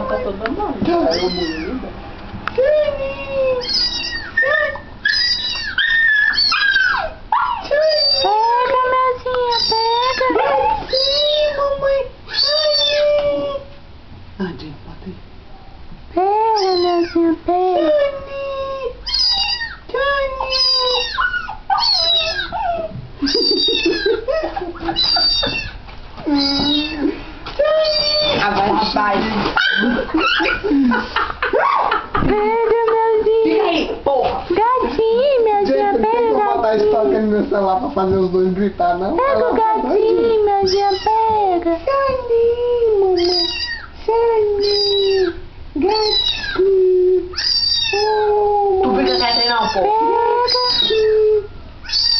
Ela tá toda mal. Ela é bonita. Pega, Melzinha, pega. Sim, mamãe. Andinho, bota aí. Pega, Melzinha, pega. Vai, rapaz. Pega, Melzinha. Fica aí, porra. Gatinho, Melzinha, Gente, não tem pega, como botar estoque gatinho. no meu celular pra fazer os dois gritar, não. Pega o gatinho, Melzinha, pega. Saninho, mamãe. Saninho. Gatinho. Tu fica quieto aí não, pô. Pega.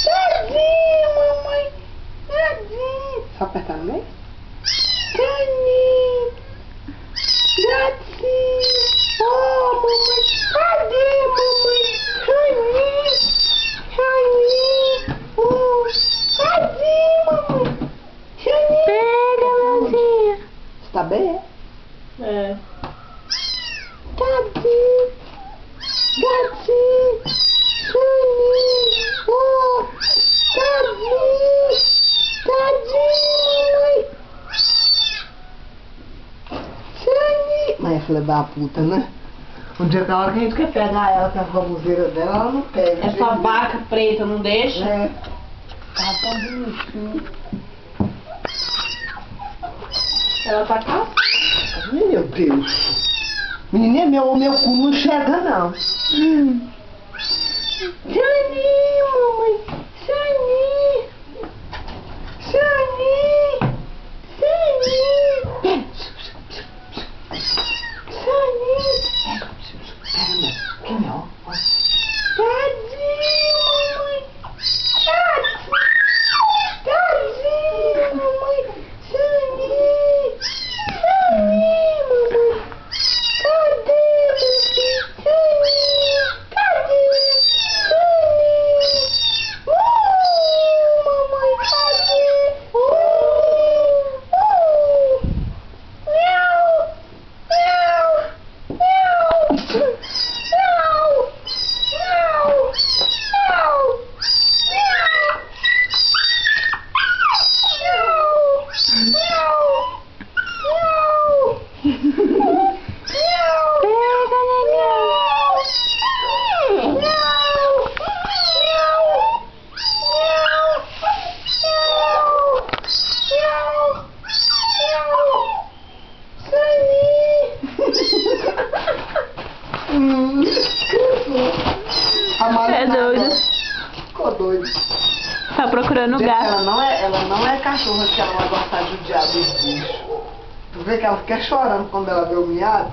Tadinho, mamãe. Tadinho. Só apertar no meio? Tadinho. Gatinho. Oh, mamãe. Tadinho, mamãe. Tadinho. Tadinho. Oh, tadinho, mamãe. Tadinho. Pega, Melzinha. Está bem? É. Tadinho. Gatinho. Tadinho. Oh, tadinho. Tadinho, mamãe. Tadinho. Mas é filha da puta, né? Um dia na hora que a gente quer pegar ela com a baboseira dela, ela não pega. Essa gente. vaca preta não deixa? É. Tá tão bonitinho. Ela tá cá? Meu Deus. Menina, meu cu não chega, não. Janinho, mamãe. Janinho. Janinho. Janinho. Janinho. Pega, que não. Tadinho, mamãe. Tadinho, mamãe. Janinho. Janinho, mamãe. Cadê, meu filho? Janinho. Cadê? Janinho. Mamãe, cadê? Miau. Miau. Miau. Miau. Miau. Miau. Pega, neném. É doido. Ficou doido. Tá procurando Gente, gato. ela não é cachorra que ela vai gostar de judiar dos bichos. Tu vê que ela fica chorando quando ela vê o miado?